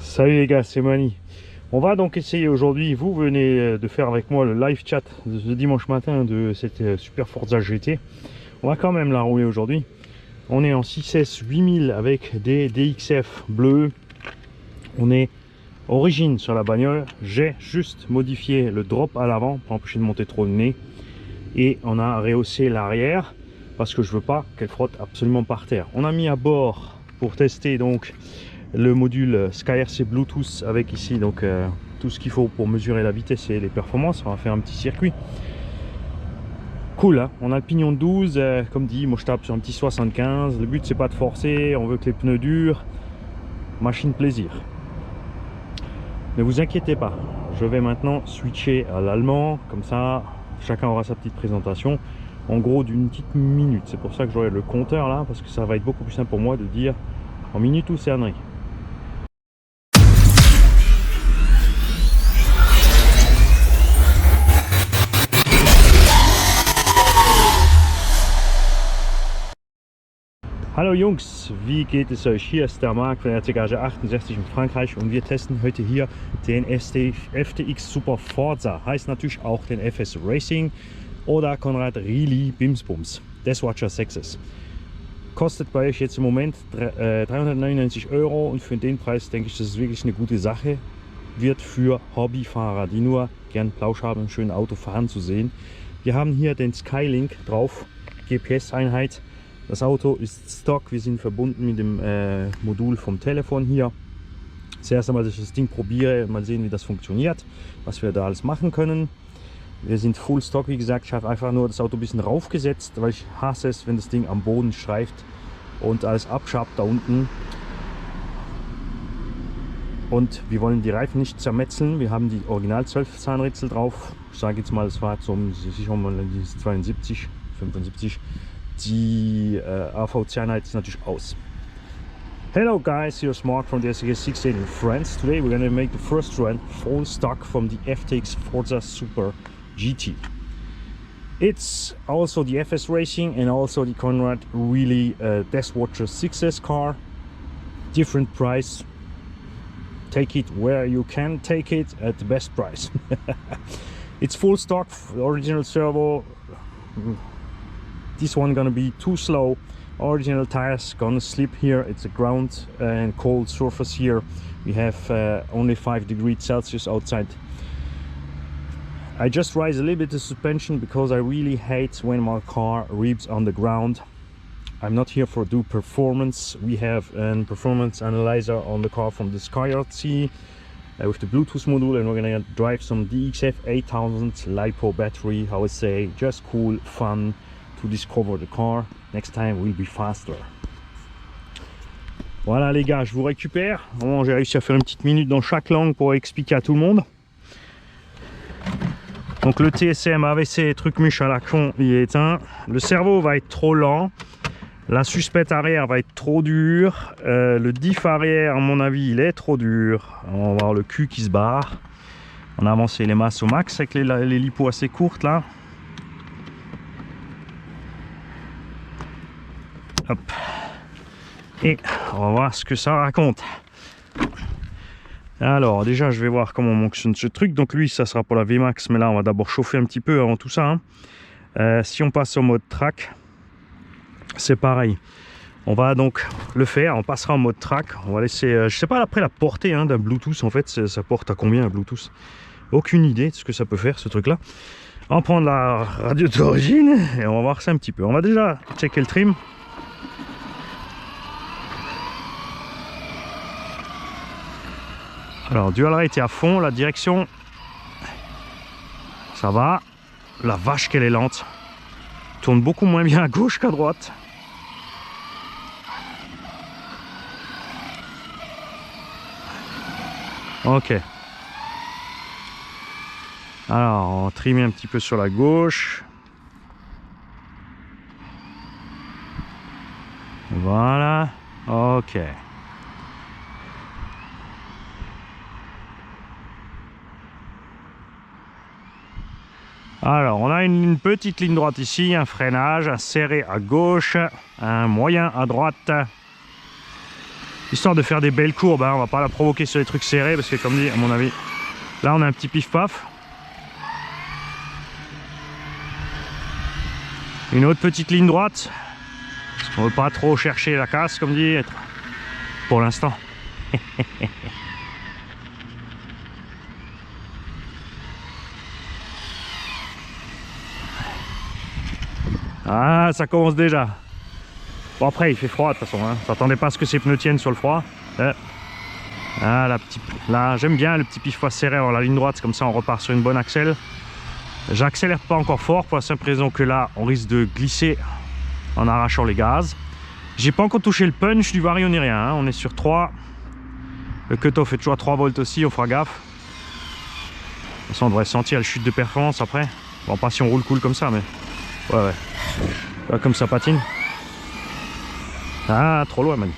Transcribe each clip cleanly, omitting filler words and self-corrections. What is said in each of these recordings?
Salut les gars, c'est Mani. On va donc essayer aujourd'hui, vous venez de faire avec moi le live chat de ce dimanche matin de cette Super Forza GT. On va quand même la rouler aujourd'hui. On est en 6S 8000 avec des DXF bleus. On est origine sur la bagnole. J'ai juste modifié le drop à l'avant pour empêcher de monter trop le nez. Et on a rehaussé l'arrière parce que je veux pas qu'elle frotte absolument par terre. On a mis à bord pour tester donc le module SkyRC Bluetooth avec ici donc tout ce qu'il faut pour mesurer la vitesse et les performances. On va faire un petit circuit cool, hein. On a le pignon de 12, comme dit, moi je tape sur un petit 75. Le but c'est pas de forcer, on veut que les pneus durent. Machine plaisir. Ne vous inquiétez pas, je vais maintenant switcher à l'allemand, comme ça chacun aura sa petite présentation en gros d'une petite minute. C'est pour ça que j'aurai le compteur là, parce que ça va être beaucoup plus simple pour moi de dire en minute ou cernerie. Hallo Jungs, wie geht es euch? Hier ist der Marc von RC 68 in Frankreich und wir testen heute hier den FTX Super Forza, heißt natürlich auch den FS Racing oder Konrad Really Bimsbums, Deathwatcher 6s. Kostet bei euch jetzt im Moment 399 € und für den Preis denke ich, dass es wirklich eine gute Sache wird für Hobbyfahrer, die nur gern Plausch haben, ein schönes Auto fahren zu sehen. Wir haben hier den Skylink drauf, GPS-Einheit. Das Auto ist Stock, wir sind verbunden mit dem Modul vom Telefon hier. Das erste Mal, dass ich das Ding probiere, mal sehen, wie das funktioniert, was wir da alles machen können. Wir sind Full Stock, wie gesagt. Ich habe einfach nur das Auto ein bisschen raufgesetzt, weil ich hasse es, wenn das Ding am Boden streift und alles abschabt da unten. Und wir wollen die Reifen nicht zermetzeln. Wir haben die Original 12 Zahnrätsel drauf. Ich sage jetzt mal, es war so sicher mal 72, 75. Die AVC-Einheit ist natürlich aus. Hello guys, here's Mark from the SK16 in France. Today we're going to make the first run full stock from the FTX Forza Super GT. It's also the FS Racing and also the Konrad Really Deathwatcher 6S car. Different price. Take it where you can take it at the best price. It's full stock, original servo. This one gonna be too slow. Original tires gonna slip here. It's a ground and cold surface here. We have only 5 degrees Celsius outside. I just raise a little bit the suspension because I really hate when my car revs on the ground. I'm not here for do performance. We have a performance analyzer on the car from the SkyRC with the Bluetooth module, and we're gonna drive some DXF 8000 LiPo battery. I would say just cool, fun. To discover the car. Next time will be faster. Voilà les gars, je vous récupère. Bon, j'ai réussi à faire une petite minute dans chaque langue pour expliquer à tout le monde. Donc le TSM AVC truc mûche à la con, il est éteint. Le cerveau va être trop lent. La suspette arrière va être trop dure. Le diff arrière, à mon avis, il est trop dur. On va voir le cul qui se barre. On a avancé les masses au max avec les lipos assez courtes là. Hop. Et on va voir ce que ça raconte. Alors déjà je vais voir comment fonctionne ce truc. Donc lui ça sera pour la VMAX, mais là on va d'abord chauffer un petit peu avant tout ça, hein. Si on passe au mode track, c'est pareil. On va donc le faire, on passera en mode track. On va laisser, je sais pas après la portée hein, d'un Bluetooth en fait, ça porte à combien un Bluetooth? Aucune idée de ce que ça peut faire ce truc là. On va prendre la radio d'origine et on va voir ça un petit peu. On va déjà checker le trim. Alors dual rate est à fond, la direction ça va. La vache qu'elle est lente, tourne beaucoup moins bien à gauche qu'à droite. Ok, alors on va trimer un petit peu sur la gauche. Voilà, ok. Alors on a une petite ligne droite ici, un freinage, un serré à gauche, un moyen à droite. Histoire de faire des belles courbes, hein. On va pas la provoquer sur les trucs serrés parce que comme dit, à mon avis, là on a un petit pif-paf. Une autre petite ligne droite. Parce qu'on veut pas trop chercher la casse, comme dit, pour l'instant. Ah, ça commence déjà. Bon, après, il fait froid de toute façon. Hein. S'attendez pas à ce que ces pneus tiennent sur le froid. Ah, là, j'aime bien le petit pif-paf serré dans la ligne droite. Comme ça, on repart sur une bonne accèle. J'accélère pas encore fort pour la simple raison que là, on risque de glisser en arrachant les gaz. J'ai pas encore touché le punch du vario ni rien. Hein. On est sur 3. Le cut-off est toujours à 3 volts aussi. On fera gaffe. De toute façon, on devrait sentir la chute de performance après. Bon, pas si on roule cool comme ça, mais ouais. Là, comme ça patine. Ah, trop loin, man.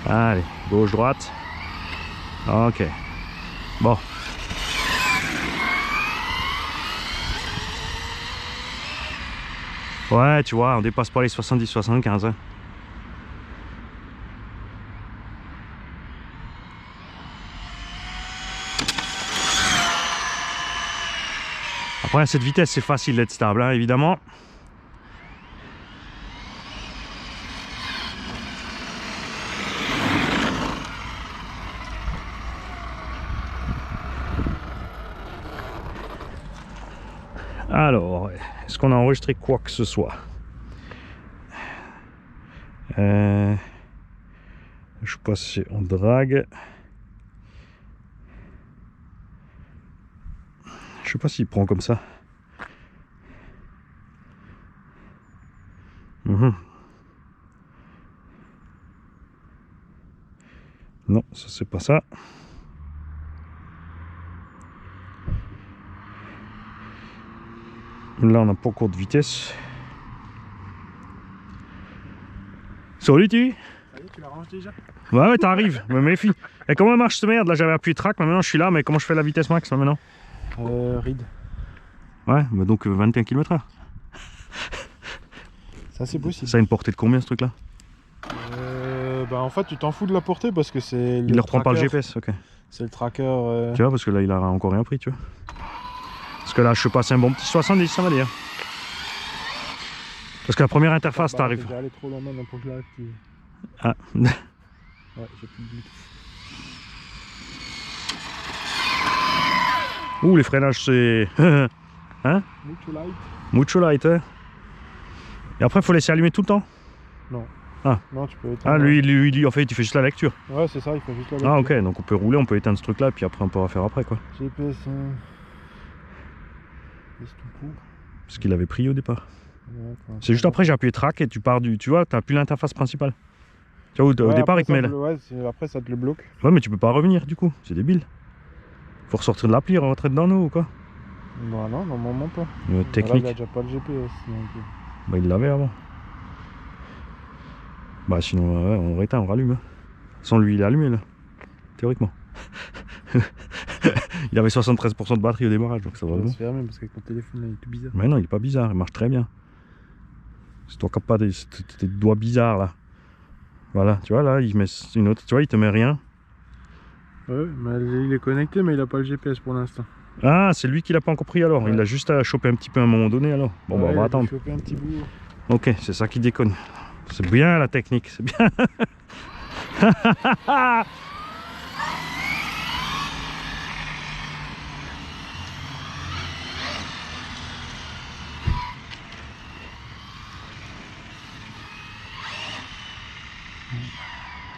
Allez, gauche, droite. Ok. Bon. Ouais, tu vois, on dépasse pas les 70-75. Hein. Après, à cette vitesse, c'est facile d'être stable, hein, évidemment. Alors, est-ce qu'on a enregistré quoi que ce soit? Je sais pas si on drague. Je sais pas s'il prend comme ça. Non, ça c'est pas ça. Là, on n'a pas encore de vitesse. Salut, tu la ranges déjà? Ouais, t'arrives, me méfie. Et comment marche cette merde? Là, j'avais appuyé track, maintenant je suis là, mais comment je fais la vitesse max là, maintenant? Ride. Ouais, bah donc 21 km/h. Ça, c'est possible. Ça a une portée de combien ce truc là? Bah, en fait, tu t'en fous de la portée parce que c'est. Il ne reprend pas le GPS, ok. C'est le tracker. Tu vois, parce que là, il a encore rien pris, tu vois. Parce que là, je passe un bon petit 70, ça va dire. Parce que la première interface, t'arrives. Je vais aller trop loin maintenant pour que je l'active. Ah. Ouais, j'ai plus de Bluetooth. Ouh, les freinages, c'est. Hein? Mucho light. Mucho light, hein. Et après, il faut laisser allumer tout le temps? Non. Ah. Non, tu peux éteindre. Ah, lui, en fait, tu fais juste la lecture. Ouais, c'est ça, il faut juste la lecture. Ah, ok, donc on peut rouler, on peut éteindre ce truc là, puis après, on pourra faire après, quoi. GPS. Laisse tout court. Parce qu'il avait pris au départ. Ouais, c'est juste après, j'ai appuyé track et tu pars du. Tu vois, t'as plus l'interface principale. Tu vois, au départ, il te met là. Ouais, après, ça te le bloque. Ouais, mais tu peux pas revenir du coup, c'est débile. Faut ressortir de l'appli, rentrer dedans nous ou quoi? Bah non, normalement pas. Technique. Là, il a déjà pas le GPS. Donc... Bah, il l'avait avant. Bah, sinon, ouais, on éteint, on rallume. Hein. Sans lui, il est allumé là, théoriquement. Il avait 73% de batterie au démarrage, donc ça va bon. Se fermer parce qu'avec ton téléphone là, il est tout bizarre. Mais non, il est pas bizarre, il marche très bien. C'est toi qui n'as pas tes doigts bizarres là. Voilà, tu vois là, il met une autre, tu vois, il te met rien. Ouais, mais il est connecté, mais il a pas le GPS pour l'instant. Ah, c'est lui qui l'a pas encore pris alors. Ouais. Il a juste à choper un petit peu à un moment donné alors. Bon, bah, on va attendre. Choper un petit bout. Ok, c'est ça qui déconne. C'est bien la technique, c'est bien.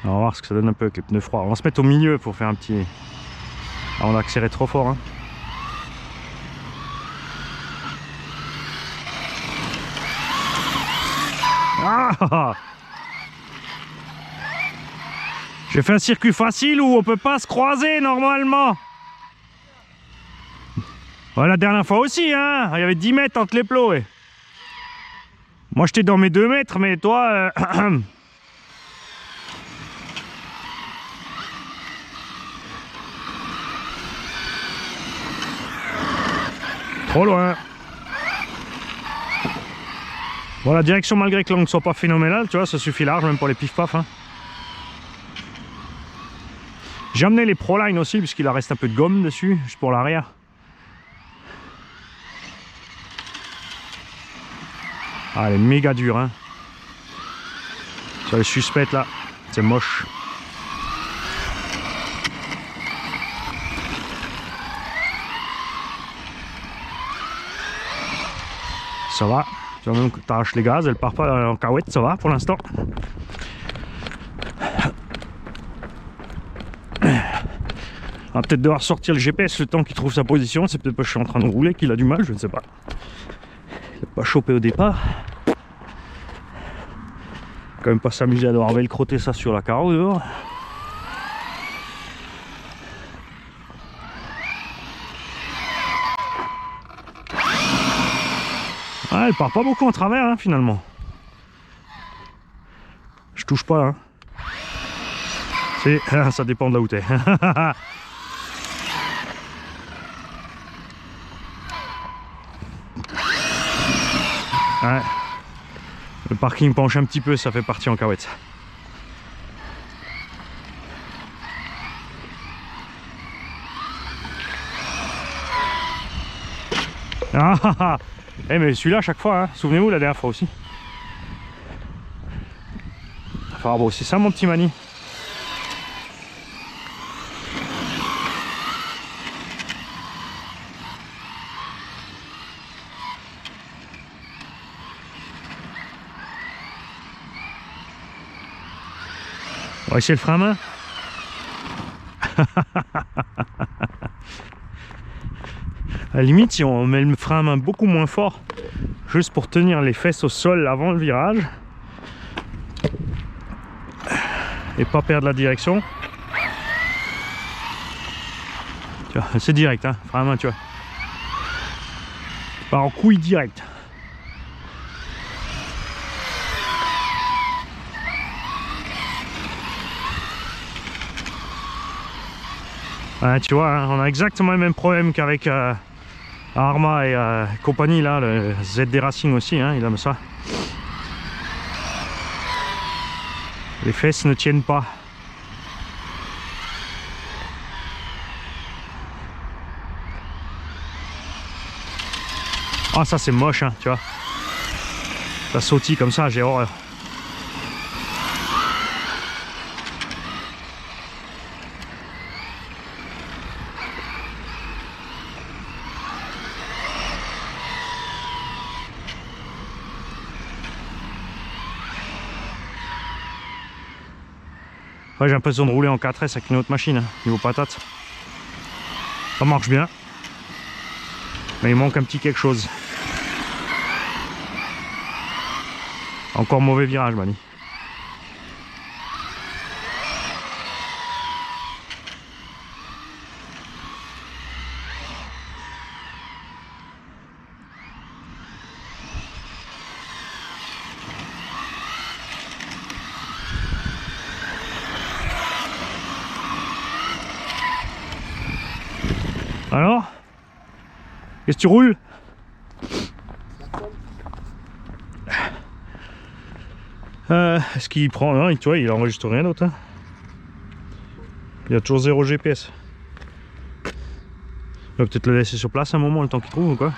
On va voir ce que ça donne un peu avec les pneus froids. On va se mettre au milieu pour faire un petit... Ah, on a accéléré trop fort. Hein. Ah, j'ai fait un circuit facile où on peut pas se croiser normalement. Ouais, la dernière fois aussi, hein. Il y avait 10 mètres entre les plots. Et... Moi j'étais dans mes 2 mètres, mais toi... Trop loin. Bon, la direction, malgré que l'angle soit pas phénoménal, tu vois, ça suffit large, même pour les pif-paf. Hein. J'ai amené les Proline aussi, puisqu'il en reste un peu de gomme dessus, juste pour l'arrière. Ah, elle est méga dure, hein. Sur les suspects là, c'est moche. Ça va, tu vois, même que t'arraches les gaz, elle part pas en cahuète, ça va pour l'instant. On va peut-être devoir sortir le GPS le temps qu'il trouve sa position, c'est peut-être pas que je suis en train de rouler qu'il a du mal, je ne sais pas. Il n'a pas chopé au départ. Quand même pas s'amuser à devoir velcroter ça sur la carreau dehors. Ah, elle part pas beaucoup en travers hein, finalement. Je touche pas hein. Ça dépend de là où t'es. Ouais. Le parking penche un petit peu, ça fait partie en cahuète. Ah, eh mais celui-là à chaque fois, hein. Souvenez-vous la dernière fois aussi. Enfin bon, c'est ça mon petit Mani. On va essayer le frein à main. À la limite, si on met le frein à main beaucoup moins fort, juste pour tenir les fesses au sol avant le virage et pas perdre la direction. Tu vois, c'est direct, hein, frein à main, tu vois. Pas en couille direct. Ouais, tu vois, hein, on a exactement le même problème qu'avec Arma et compagnie, là, le ZD Racing aussi, hein, il aime ça. Les fesses ne tiennent pas. Ah, ça c'est moche, hein, tu vois. Ça sautille comme ça, j'ai horreur. Ouais, j'ai l'impression de rouler en 4S avec une autre machine, hein, niveau patate. Ça marche bien. Mais il manque un petit quelque chose. Encore mauvais virage, Mani. Alors, qu'est-ce que tu roules? Est-ce qu'il prend? Non, tu vois, il enregistre rien d'autre. Hein. Il y a toujours 0 GPS. Il va peut-être le laisser sur place un moment, le temps qu'il trouve ou quoi?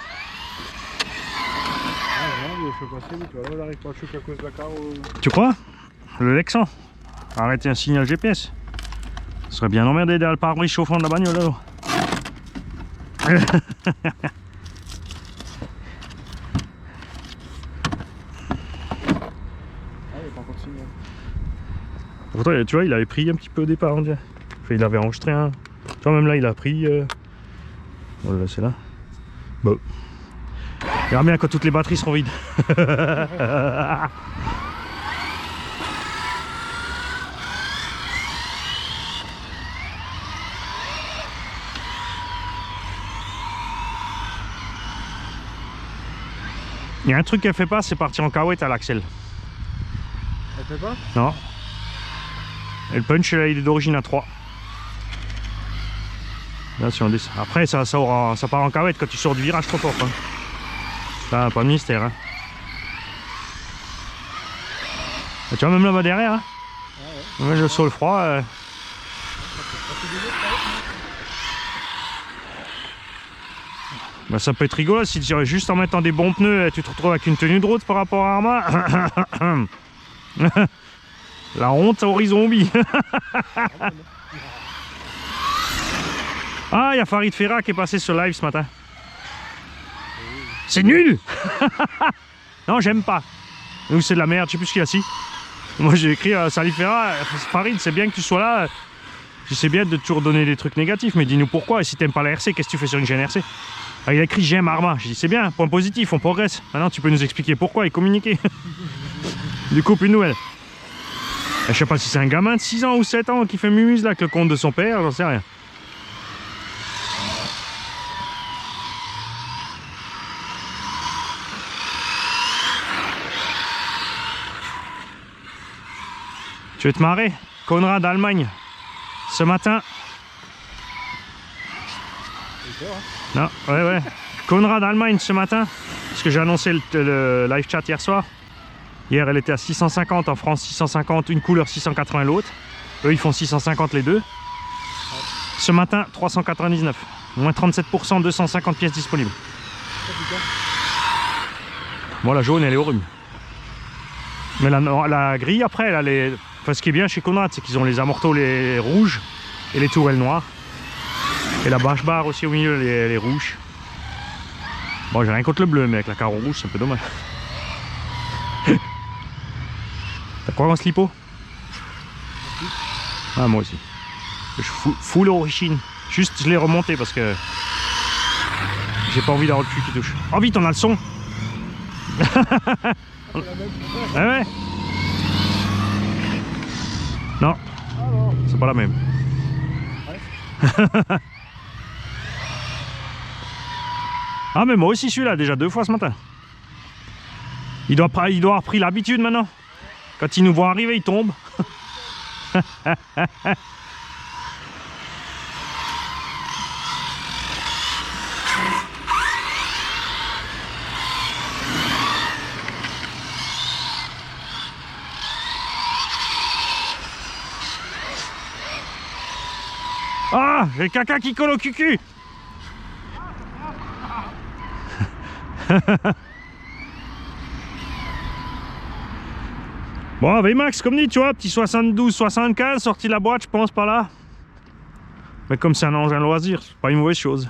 Tu crois? Le Lexan arrêtez un signal GPS. Ce serait bien emmerdé derrière le pare-brise chauffant de la bagnole alors. Pourtant, tu vois, il avait pris un petit peu au départ, on dirait. Enfin, il avait enregistré un. Tu vois, même là, il a pris. On va le laisser là. Bon. Il verra bien quand toutes les batteries seront vides. Il y a un truc qu'elle fait pas, c'est partir en cahuète à l'axel. Elle fait pas? Non. Et le punch, là, il est d'origine à 3. Là, si on descend. Après, ça part en cahuète quand tu sors du virage trop fort. Hein. Ça, pas de mystère. Hein. Et tu vois, même là-bas derrière, hein. Ah ouais. Moi, je sors le froid. Bah, ça peut être rigolo si tu juste en mettant des bons pneus, tu te retrouves avec une tenue de route par rapport à Arma. La honte horizon zombie. Ah, il y a Farid Ferra qui est passé sur live ce matin. C'est nul. Non, j'aime pas. Nous, c'est de la merde, je sais plus ce qu'il y a si. Moi, j'ai écrit Salut Ferra, Farid, c'est bien que tu sois là. Je sais bien de toujours donner des trucs négatifs, mais dis-nous pourquoi. Et si t'aimes pas la RC, qu'est-ce que tu fais sur une chaîne RC? Ah, il a écrit j'aime Arma. J'ai dit c'est bien, point positif, on progresse. Maintenant, tu peux nous expliquer pourquoi et communiquer. Du coup, plus de nouvelles. Je sais pas si c'est un gamin de 6 ans ou 7 ans qui fait mumuse là avec le compte de son père, j'en sais rien. Tu veux te marrer? Conrad Allemagne. Ce matin. Non, ouais. Conrad Allemagne ce matin. Parce que j'ai annoncé le live chat hier soir. Hier, elle était à 650 en France, 650, une couleur 680 l'autre. Eux, ils font 650 les deux. Ce matin, 399. Moins 37%, 250 pièces disponibles. Bon, la jaune, elle est au rhume. Mais la grille, après, elle a les... Enfin, ce qui est bien chez Conrad, c'est qu'ils ont les amortos les rouges et les tourelles noires. Et la bâche barre aussi au milieu, les rouges. Bon, j'ai rien contre le bleu, mais avec la carreau rouge, c'est un peu dommage. T'as quoi en slipo? Ah, moi aussi. Je suis full origine. Juste, je l'ai remonté parce que j'ai pas envie d'avoir le cul qui touche. Oh, vite, on a le son. Ah ouais. Non, c'est pas la même. Ah, mais moi aussi celui-là, déjà 2 fois ce matin. Il doit avoir pris l'habitude maintenant. Quand il nous voit arriver, il tombe. Ah, j'ai caca qui colle au cucu. Bon, VMAX, comme dit, tu vois, petit 72-75, sorti de la boîte, je pense, par là. Mais comme c'est un engin loisir, c'est pas une mauvaise chose.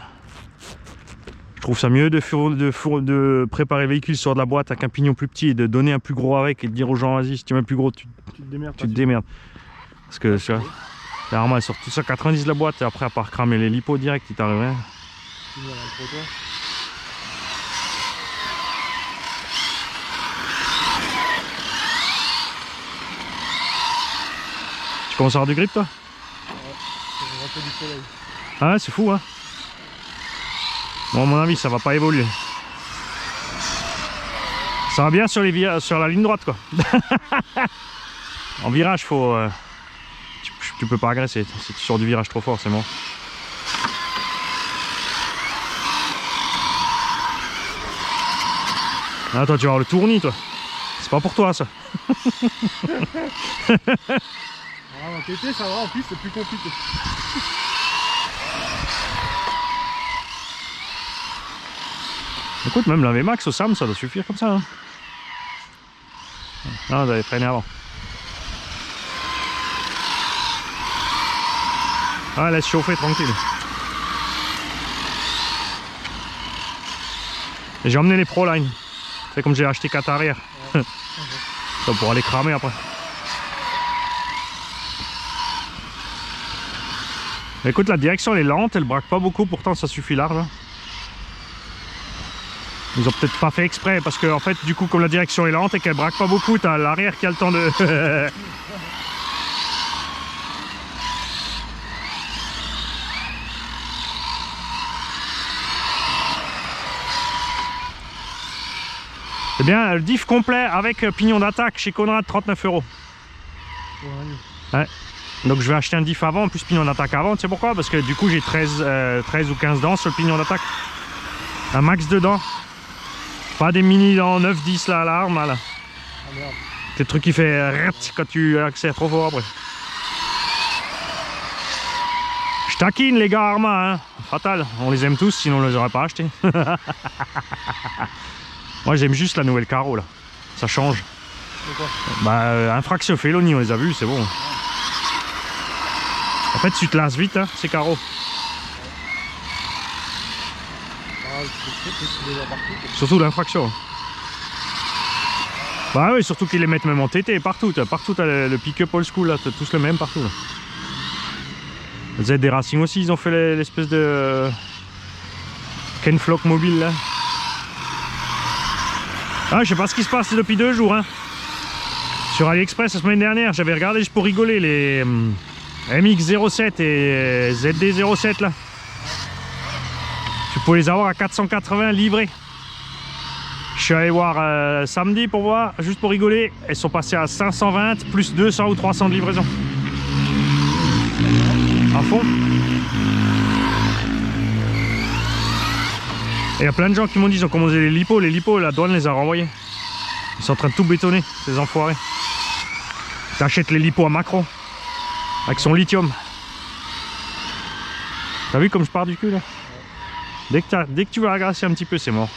Je trouve ça mieux de préparer le véhicule sur de la boîte avec un pignon plus petit et de donner un plus gros avec et de dire aux gens, vas-y, si tu mets un plus gros, tu te démerdes. Parce que, tu vois, généralement, elle sort tout ça 90 de la boîte et après, à part cramer les lipos direct, il t'arrive rien. Tu commences à avoir du grip, toi? Ouais, ah, c'est fou, hein. Bon, à mon avis, ça va pas évoluer. Ça va bien sur la ligne droite, quoi. En virage, faut... tu peux pas agresser. Si tu sors du virage trop fort, c'est mort. Ah, toi, tu vas avoir le tournis, toi. C'est pas pour toi, ça. En TT, ça va, en plus, c'est plus compliqué. Écoute, même la VMAX au SAM, ça doit suffire comme ça. Hein. Non, vous avez freiné avant. Ah, laisse chauffer tranquille. Et j'ai emmené les Proline. C'est comme j'ai acheté 4 arrière. Ouais. Ça pourra les cramer après. Écoute, la direction elle est lente, elle braque pas beaucoup, pourtant ça suffit large. Hein. Ils ont peut-être pas fait exprès parce que en fait du coup comme la direction est lente et qu'elle braque pas beaucoup, t'as l'arrière qui a le temps de... C'est bien, le diff complet avec pignon d'attaque chez Conrad, 39 €. Ouais. Donc je vais acheter un diff avant, plus pignon d'attaque avant, tu sais pourquoi? Parce que du coup j'ai 13 ou 15 dents sur le pignon d'attaque. Un max de dents. Pas des mini dents 9-10 là à l'arme là. Ah merde. C'est le truc qui fait quand tu accélères trop fort après. taquine les gars Arma, hein. Fatal, on les aime tous, sinon on les aurait pas achetés. Moi j'aime juste la nouvelle carreau là, ça change. Bah Infraction Felony, on les a vus, c'est bon. En fait tu te lasses vite hein, ces carreaux. Surtout l'infraction. Bah oui, surtout qu'ils les mettent même en TT partout. Partout t'as le pick-up old school là, t'as tous le même partout là. ZD Racing aussi, ils ont fait l'espèce de Ken Flock mobile là. Ah, je sais pas ce qui se passe depuis 2 jours hein. Sur AliExpress la semaine dernière, j'avais regardé juste pour rigoler les MX-07 et ZD-07 là. Tu peux les avoir à 480 livrés. Je suis allé voir samedi pour voir, juste pour rigoler. Elles sont passées à 520 plus 200 ou 300 de livraison. À fond. Et il y a plein de gens qui m'ont dit qu'ils ont commandé les lipos, la douane les a renvoyés. Ils sont en train de tout bétonner, ces enfoirés. T'achètes les lipos à Macron, avec son lithium. T'as vu comme je pars du cul là? Dès que tu vas agresser un petit peu, c'est mort.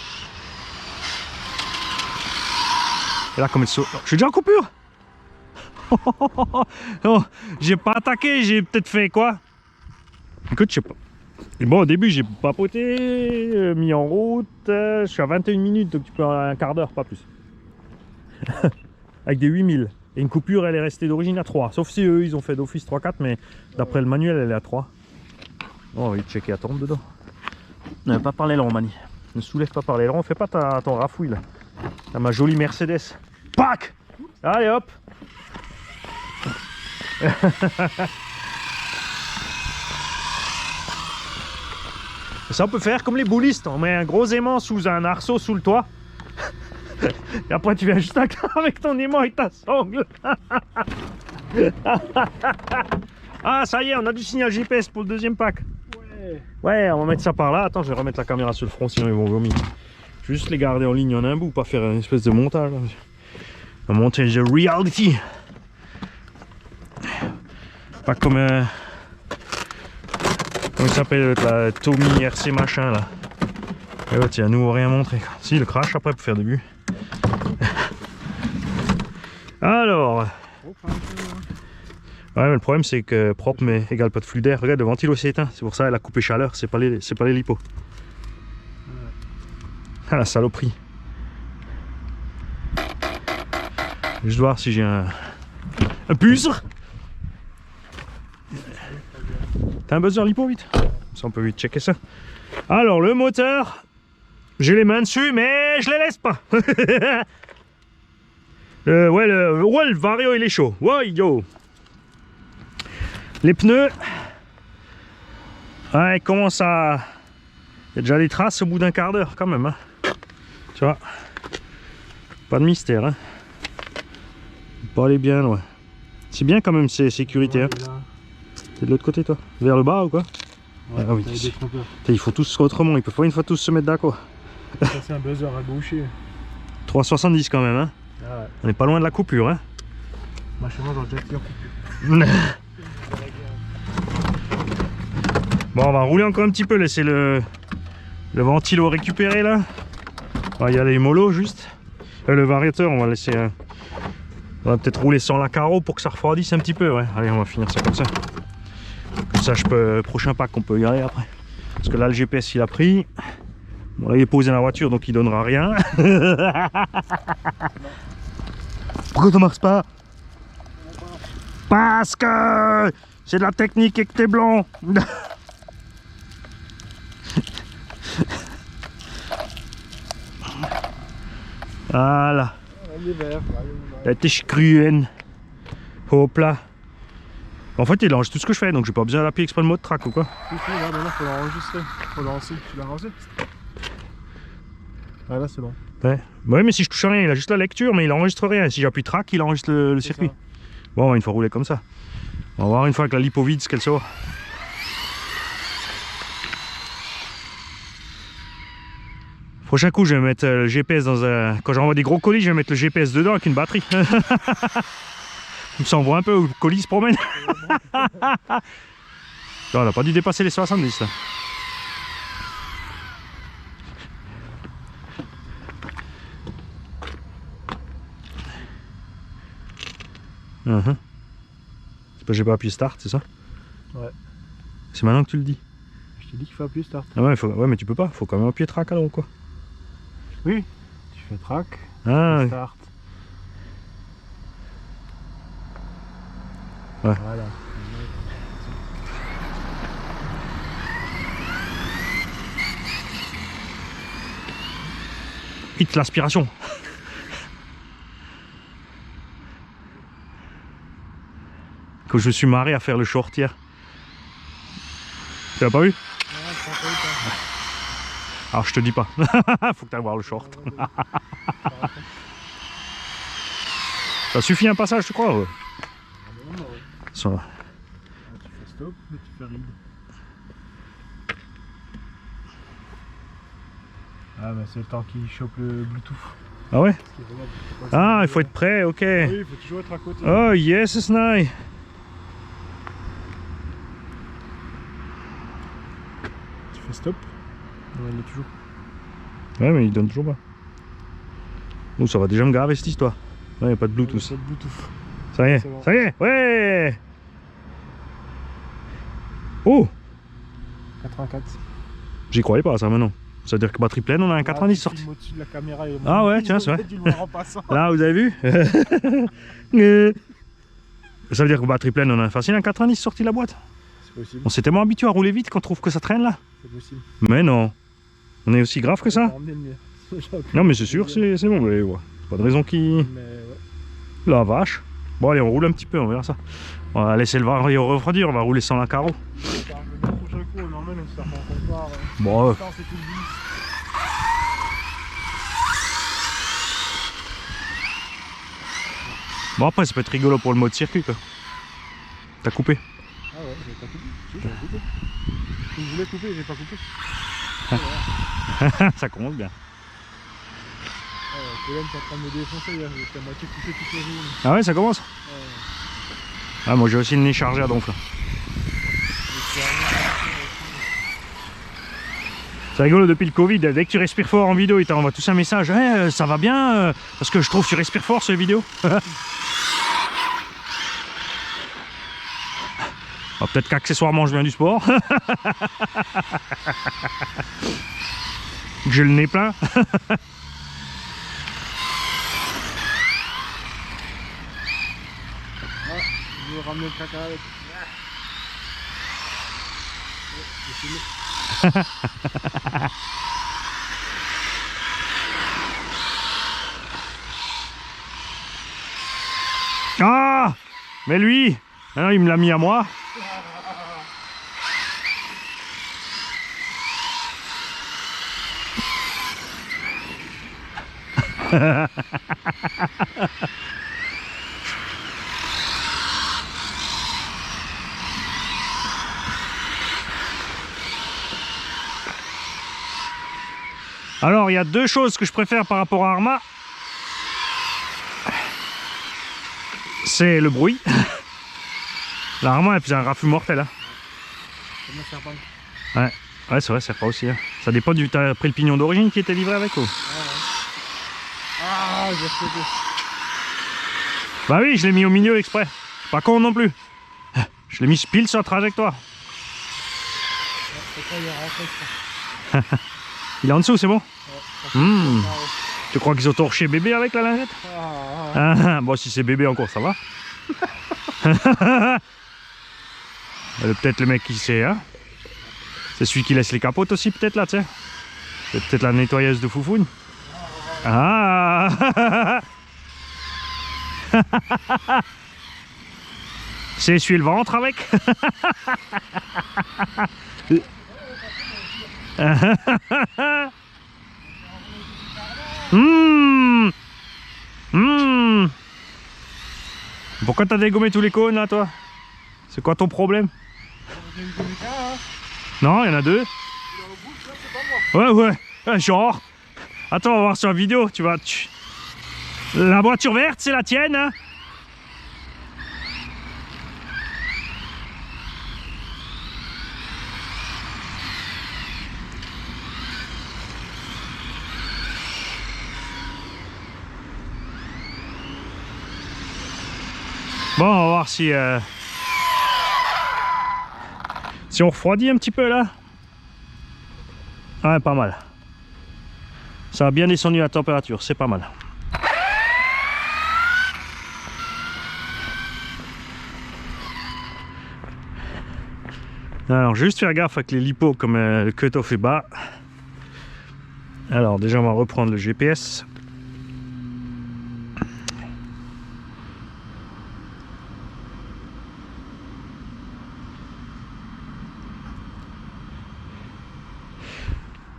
Et là, comme elle saute. Je suis déjà en coupure. Oh, j'ai pas attaqué, j'ai peut-être fait quoi? Écoute, je sais pas. Et bon, au début, j'ai papoté, mis en route. Je suis à 21 minutes, donc tu peux un quart d'heure, pas plus. Avec des 8000. Et une coupure, elle est restée d'origine à 3. Sauf si eux, ils ont fait d'office 3-4, mais d'après le manuel, elle est à 3. Oh, on va checker à tombe dedans. Ne pas par l'aileron, Mani. Ne soulève pas par l'aileron, fais pas ton rafouille là. T'as ma jolie Mercedes. Pac! Allez hop! Ça on peut faire comme les boulistes, on met un gros aimant sous un arceau sous le toit. Et après tu viens juste avec ton aimant et ta sangle. Ah ça y est, on a du signal GPS pour le deuxième pack. Ouais, on va mettre ça par là. Attends, je vais remettre la caméra sur le front, sinon ils vont vomir. Je vais juste les garder en ligne en un bout, pas faire une espèce de montage. Un montage de reality. Pas comme comment il s'appelle la Tommy RC machin là. Et ouais, tiens, à nouveau rien montré. Si, le crash après pour faire début. Alors. Ouais, mais le problème c'est que propre mais égale pas de flux d'air. Regarde, le ventilo s'est éteint. C'est pour ça elle a coupé chaleur. C'est pas les lipos. Ah la saloperie. Je vais voir si j'ai un puce. T'as un buzzer lipo vite? Ça on peut vite checker ça. Alors le moteur, j'ai les mains dessus mais je les laisse pas. Ouais, le Vario il est chaud. Ouais yo. Les pneus, ouais, commence à... Il y a déjà des traces au bout d'un quart d'heure quand même. Hein. Tu vois, pas de mystère. Hein. Pas aller bien loin. C'est bien quand même, c'est sécurité. Hein. T'es de l'autre côté toi? Vers le bas ou quoi? Ouais, ah oui. Il faut tous autrement, il peut pas une fois tous se mettre d'accord. Ça c'est un buzzer à gaucher. 3,70 quand même. Hein. Ah ouais. On est pas loin de la coupure. Hein. Moi chez moi j'ai déjà été en coupure. Bon, on va rouler encore un petit peu, laisser le ventilo récupérer là. On va y aller mollo juste. Le variateur, on va laisser. On va peut-être rouler sans la carreau pour que ça refroidisse un petit peu. Ouais. Allez, on va finir ça comme ça. Comme ça, je peux. Prochain pack, on peut y aller après. Parce que là, le GPS il a pris. Bon, là, il est posé dans la voiture donc il donnera rien. Pourquoi ça marche pas? Parce que c'est de la technique et que t'es blanc. Voilà. La Tischgruen. Hop là. En fait, il enregistre tout ce que je fais, donc j'ai pas besoin d'appuyer exprès le mode track ou quoi. Si, là, maintenant, faut l'enregistrer. Faut lancer. Tu l'as lancé? Ah, là, c'est bon. Ouais. Ouais, mais si je touche à rien, il a juste la lecture, mais il enregistre rien. Si j'appuie track, il enregistre le circuit. Ça. Bon, il faut rouler comme ça. On va voir une fois que la lipo vide ce qu'elle sort. Prochain coup, je vais mettre le GPS dans un... Quand j'envoie des gros colis, je vais mettre le GPS dedans avec une batterie. Comme ça, on voit un peu où le colis se promène. On n'a pas dû dépasser les 70 là. C'est pas j'ai pas appuyé start, c'est ça? Ouais. C'est maintenant que tu le dis. Je t'ai dit qu'il faut appuyer start. Ah ouais, ouais, mais tu peux pas, faut quand même appuyer track alors quoi. Oui, tu fais track, Ah, start. Ouais. Voilà. vite l'aspiration. Que je me suis marré à faire le short hier. Tu l'as pas vu? Alors je te dis pas. Faut que tu ailles voir le short. Ça suffit un passage, tu crois? Ouais. Ça va. Tu fais stop et tu fais ride. Ah mais c'est le temps qu'il chope le Bluetooth. Ah ouais? Ah, il faut être prêt, ok. Oui, il faut toujours être à côté. Oh yes, it's nice. Tu fais stop. Non, il est toujours. Ouais, mais il donne toujours pas. Oh, ça va déjà me graver cette histoire. Ouais, y a pas de Bluetooth. Pas de Bluetooth. Ça y est, Bon. ça y est, ouais. Oh, 84. j'y croyais pas ça maintenant. Ça veut dire que batterie pleine, on a un 90 sorti. Au-dessus de la caméra. Ah ouais, tiens, c'est vrai. Tu le vois en passant. Là, vous avez vu? Ça veut dire que batterie pleine, on a facile un 90 sorti de la boîte. C'est possible. On s'est tellement habitué à rouler vite qu'on trouve que ça traîne là. C'est possible. Mais non. On est aussi grave que ça. Non mais c'est sûr, c'est bon. Mais ouais. Pas de raison qui... Mais ouais. La vache. Bon allez, on roule un petit peu, on verra ça. On va laisser le vario refroidir, on va rouler sans la carreau. Le prochain coup, on emmène, on se fait un comptoir. Bon, c'est tout le but. bon après ça peut être rigolo pour le mode circuit quoi. T'as coupé? Ah ouais, j'ai pas coupé. Si, j'ai coupé. Je voulais couper, j'ai pas coupé. Ça commence bien. Hélène est en train de me défoncer, j'étais à moitié coupé toutes les jours. Ah ouais, ça commence? Ah moi j'ai aussi le nez chargé à donf là. C'est rigolo depuis le Covid, dès que tu respires fort en vidéo, il t'envoie tous un message. Hey, ça va bien parce que je trouve que tu respires fort sur les vidéos. Ah, peut-être qu'accessoirement je viens du sport. Que j'ai le nez plein. Je vais ramener le caca avec. Ah, mais lui, alors, il me l'a mis à moi. Alors, il y a deux choses que je préfère par rapport à Arrma. C'est le bruit. L'Arrma, elle faisait un raffut mortel. Hein. Comme un serpent. Ouais, ouais c'est vrai, c'est pas aussi. Hein. Ça dépend du. T'as pris le pignon d'origine qui était livré avec ou? Ah, j'ai sauté. Bah oui, je l'ai mis au milieu exprès. Pas con non plus. Je l'ai mis pile sur la trajectoire. Il est en dessous, c'est bon? Tu crois qu'ils ont torché bébé avec la lingette? Bon, si c'est bébé encore, ça va. Peut-être le mec qui sait, hein. C'est celui qui laisse les capotes aussi, peut-être là, tu sais. C'est peut-être la nettoyeuse de Foufoune. Ah. C'est essuyer le ventre avec. Pourquoi t'as dégommé tous les cônes là, toi? C'est quoi ton problème? Non, il y en a deux. Ouais, genre. Attends, on va voir sur la vidéo, tu vas... La voiture verte, c'est la tienne, hein? Bon, on va voir si on refroidit un petit peu là. Ouais, pas mal. Ça a bien descendu la température, c'est pas mal. Alors, juste faire gaffe avec les lipos comme le cut-off est bas. Alors, déjà, on va reprendre le GPS.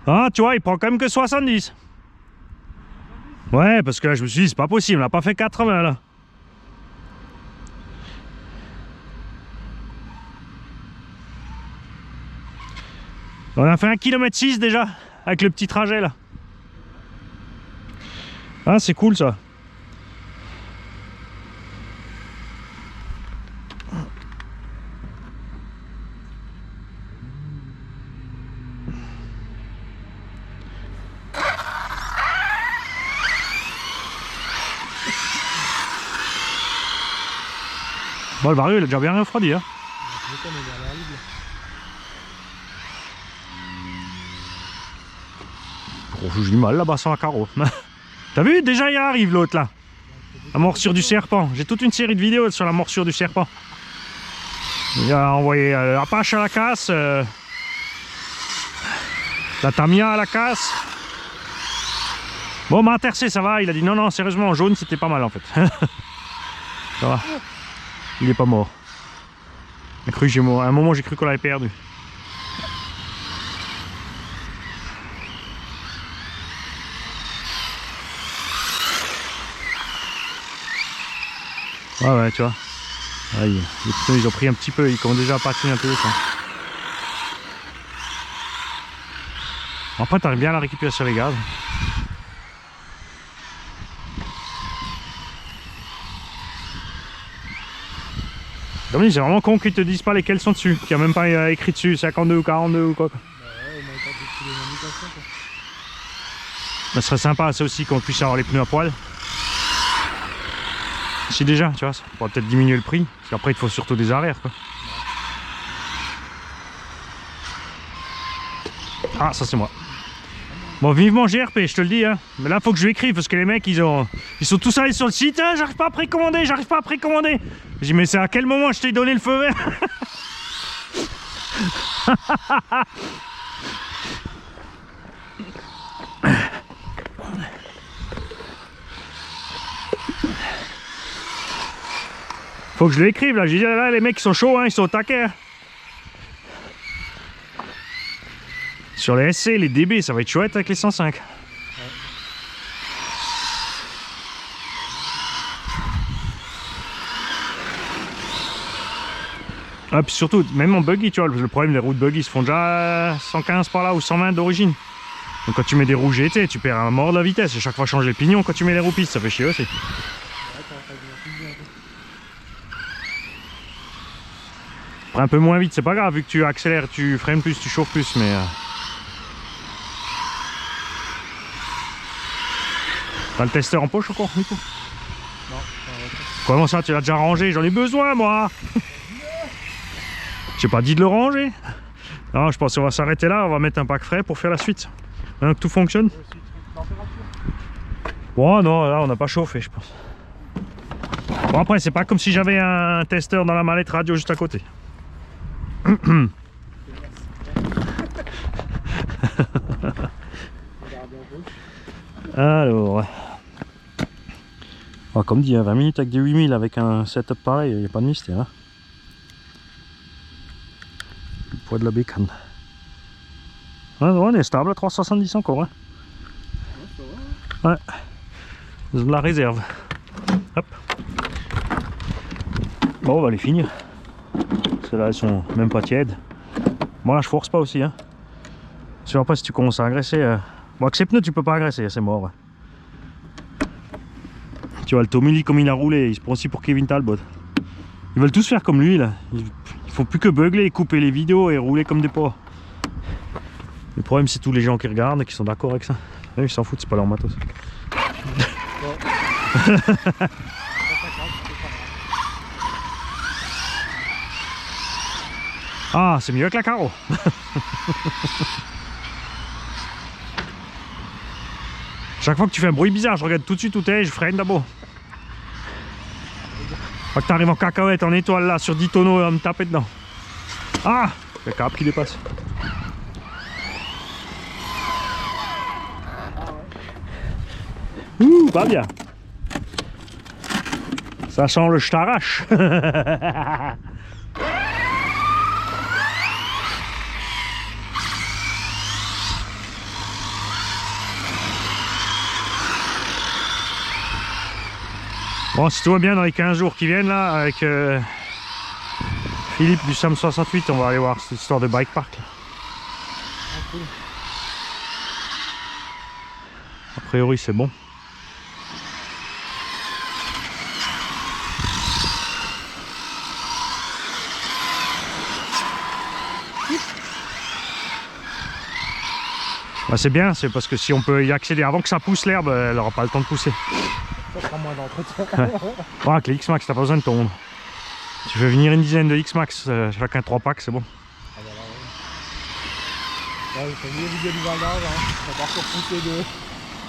Ah, tu vois, il prend quand même que 70. Ouais, parce que là, je me suis dit, c'est pas possible, on n'a pas fait 80 là. On a fait 1,6 km déjà, avec le petit trajet là. Ah, c'est cool ça. Bon, le baril il a déjà bien refroidi hein. Oh, j'ai du mal là-bas sans un carreau. T'as vu, déjà il arrive l'autre là. La morsure du serpent. J'ai toute une série de vidéos sur la morsure du serpent. Il a envoyé l'Apache à la casse, la Tamiya à la casse. Bon, Mantercé ça va, il a dit non, non, sérieusement, en jaune c'était pas mal en fait. Ça va. Il est pas mort. À un moment j'ai cru qu'on l'avait perdu. Ouais, tu vois. Ouais, les pneus ils ont pris un petit peu, ils commencent déjà à patiner un peu. Ça. Après t'arrives bien à la récupérer sur les gaz. Dominique, c'est vraiment con qu'ils te disent pas lesquels sont dessus, qu'il n'y a même pas écrit dessus 52 ou 42 ou quoi. Bah ouais, on m'avait pas dit les indications quoi. Ça serait sympa ça aussi qu'on puisse avoir les pneus à poil. Si déjà, tu vois, ça pourrait peut-être diminuer le prix, parce qu'après il faut surtout des arrières quoi. Ah, ça c'est moi. Bon, vivement GRP, je te le dis, hein. Mais là faut que je lui écrive parce que les mecs ils sont tous allés sur le site, ah, j'arrive pas à précommander, j'arrive pas à précommander. J'ai dit mais c'est à quel moment je t'ai donné le feu vert? Faut que je lui écrive là, j'ai dit là les mecs ils sont chauds, hein, ils sont au taquet. Hein. Sur les SC, les DB, ça va être chouette avec les 105. Ouais. Ah, puis surtout, même en buggy, tu vois, le problème des roues de buggy se font déjà 115 par là ou 120 d'origine. Donc quand tu mets des roues GT, tu perds un mort de la vitesse. Et chaque fois changer les pignons quand tu mets les roues pistes, ça fait chier aussi. Après un peu moins vite, c'est pas grave, vu que tu accélères, tu freines plus, tu chauffes plus, mais... T'as le testeur en poche encore, Nico? Non. Comment ça, tu l'as déjà rangé? J'en ai besoin, moi. J'ai pas dit de le ranger. Non, je pense qu'on va s'arrêter là, on va mettre un pack frais pour faire la suite. Maintenant que tout fonctionne. Bon, non, là, on n'a pas chauffé, je pense. Bon, après, c'est pas comme si j'avais un testeur dans la mallette radio juste à côté. Alors... Oh, comme dit, 20 minutes avec des 8000 avec un setup pareil, il n'y a pas de mystère. Hein. Le poids de la bécane. Ouais, on est stable à 370 encore. Hein. Ouais, ils ont de la réserve. Hop. Bon, on va les finir. Celles-là, elles sont même pas tièdes. Bon, là, je force pas aussi. Hein. Sur après, si tu commences à agresser. Bon, avec ces pneus, tu peux pas agresser, c'est mort. Ouais. Tu vois, le Tommy, comme il a roulé, il se prend aussi pour Kevin Talbot. Ils veulent tous faire comme lui, là. Ils font plus que beugler, couper les vidéos et rouler comme des porcs. Le problème, c'est tous les gens qui regardent et qui sont d'accord avec ça. Ils s'en foutent, c'est pas leur matos. Ah, c'est mieux que la Caro. Chaque fois que tu fais un bruit bizarre, je regarde tout de suite où t'es et je freine d'abord. Quand t'arrives en cacahuète, en étoile là, sur 10 tonneaux, on va me taper dedans. Ah, le câble qui dépasse. Ouh, pas bien. Ça sent le je t'arrache. Bon, si tout va bien dans les 15 jours qui viennent là, avec Philippe du Sam 68, on va aller voir cette histoire de bike park. Là. Ah, cool. A priori, c'est bon. Bah, c'est bien, c'est parce que si on peut y accéder avant que ça pousse l'herbe, elle n'aura pas le temps de pousser. Ça prend moins d'entretien. Ouais. Oh, avec les X-Max, t'as pas besoin de tondre. Tu fais venir une dizaine de X-Max, chacun 3 packs, c'est bon. Ah bah là, ouais. Ouais, c'est mieux vidéo du Val d'Arve, hein. On va pas encore pousser de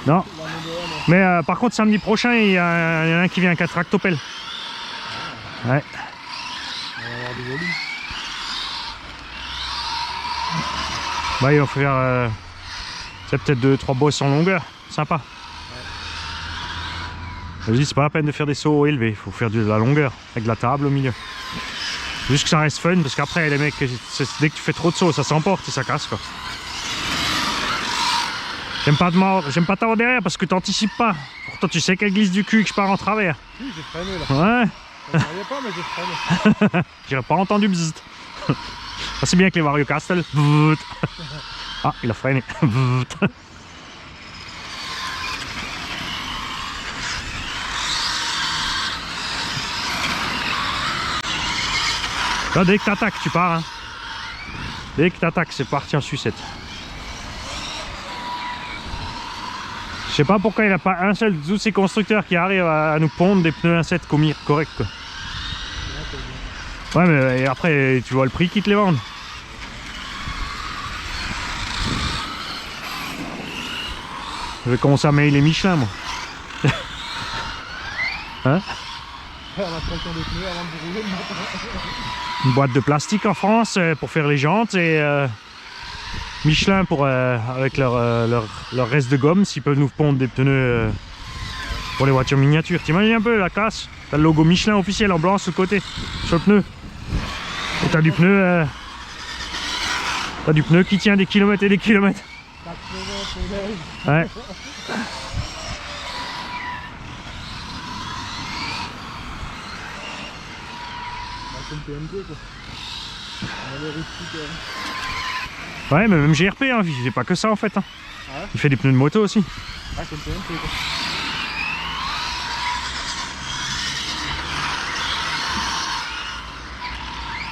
Non. l'année de haine. Mais par contre, samedi prochain, il y en a un qui vient avec un tractopelle. Ouais. On va avoir du volume. Bah, il va faire c'est peut-être 2-3 bosses en longueur. Sympa. Je dis, c'est pas la peine de faire des sauts élevés, il faut faire de la longueur avec de la table au milieu. Juste que ça reste fun parce qu'après les mecs, dès que tu fais trop de sauts, ça s'emporte et ça casse quoi. J'aime pas t'avoir derrière parce que t'anticipes pas. Pourtant tu sais qu'elle glisse du cul et que je pars en travers. Oui, j'ai freiné là. Ouais. Je ne croyais pas, mais j'ai freiné. J'aurais pas entendu bzzzt. Ah, c'est bien que les Wario Castle. Ah, il a freiné. Là, dès que t'attaques, tu pars. Hein. Dès que t'attaques, c'est parti en sucette. Je sais pas pourquoi il n'y a pas un seul de tous ces constructeurs qui arrivent à nous pondre des pneus 1.7 corrects quoi. Ouais, mais et après, tu vois le prix qu'ils te les vendent. Je vais commencer à mailler les Michelin, moi. Hein? On a 30 ans de pneus avant de rouler le matin. Une boîte de plastique en France pour faire les jantes et Michelin pour, avec leur reste de gomme s'ils peuvent nous pondre des pneus pour les voitures miniatures. T'imagines un peu la classe? T'as le logo Michelin officiel en blanc sur le côté, sur le pneu. Et t'as du pneu qui tient des kilomètres et des kilomètres. Ouais. Comme TMT quoi. On avait réussi Ouais, mais même GRP, hein, il fait pas que ça en fait. Hein. Ah ouais. Il fait des pneus de moto aussi. Ah, comme TMT quoi.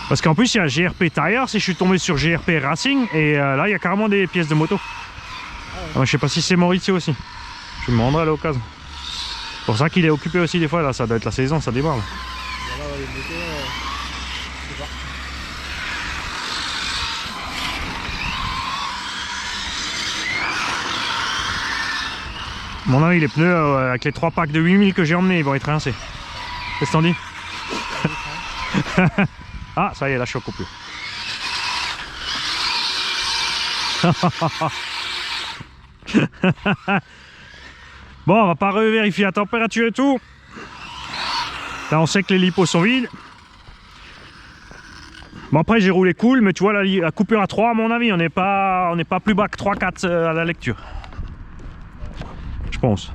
Parce qu'en plus il y a GRP Tires et je suis tombé sur GRP Racing et là il y a carrément des pièces de moto. Ah ouais. Je sais pas si c'est Maurizio aussi. Je me demanderai à l'occasion. C'est pour ça qu'il est occupé aussi des fois, là ça doit être la saison, ça démarre. Là. Voilà, les moteurs, c'est parti. À mon avis les pneus avec les 3 packs de 8000 que j'ai emmenés ils vont être rincés. Qu'est-ce que t'en dis? Ah ça y est, là je suis au couple. Bon, on va pas revérifier la température et tout. Là on sait que les lipos sont vides. Bon après j'ai roulé cool, mais tu vois la coupure à 3 à mon avis, on n'est pas plus bas que 3-4 à la lecture. Je pense.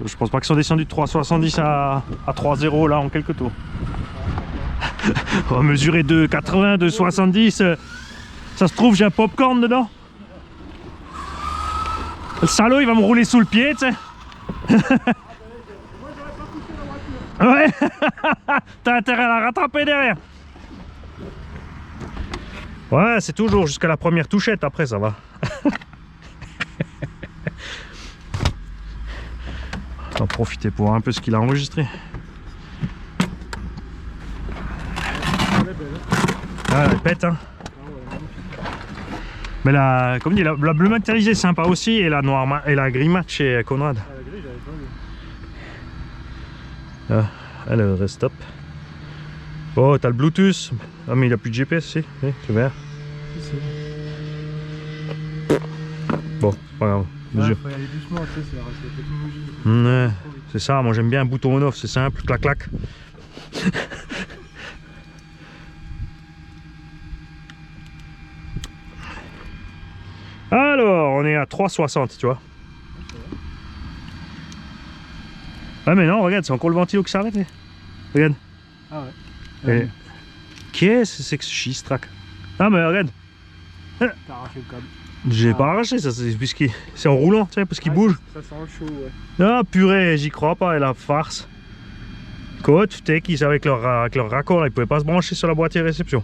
Je pense pas qu'ils sont descendus de 3,70 à 3,0 là en quelques tours. On va mesurer 2,80, 2,70. Ça se trouve j'ai un popcorn dedans. Le salaud il va me rouler sous le pied, tu sais. Ouais. T'as intérêt à la rattraper derrière. Ouais, c'est toujours jusqu'à la première touchette, après ça va. On va profiter pour voir un peu ce qu'il a enregistré. Ouais, pète. Hein. Ah ouais, Mais la, comme dit, la bleu métallisé est sympa aussi et la noire et la gris mat chez Conrad. ah, la grille, j'avais pas vu. Ah, elle reste top. Oh, t'as le Bluetooth. Ah, mais il a plus de GPS, si. Oui, c'est vert. Si, si. Bon, c'est pas grave. Ouais, faut y aller doucement, tu sais, c'est la technologie. Ouais, c'est ça, moi j'aime bien un bouton on-off, c'est simple, clac clac. Alors, on est à 3,60, tu vois. Ah mais non, regarde, c'est encore le ventilo qui s'est arrêté. Regarde. Ah ouais. Et... Qu'est-ce que c'est que ce chistrac? Ah mais regarde. T'as arraché le câble. J'ai pas arraché ça, c'est en roulant, tu sais, parce qu'il bouge. Ça sent le chaud, ouais. Ah purée, j'y crois pas, et la farce. Côte, avec leur raccord, là, ils pouvaient pas se brancher sur la boîtier réception.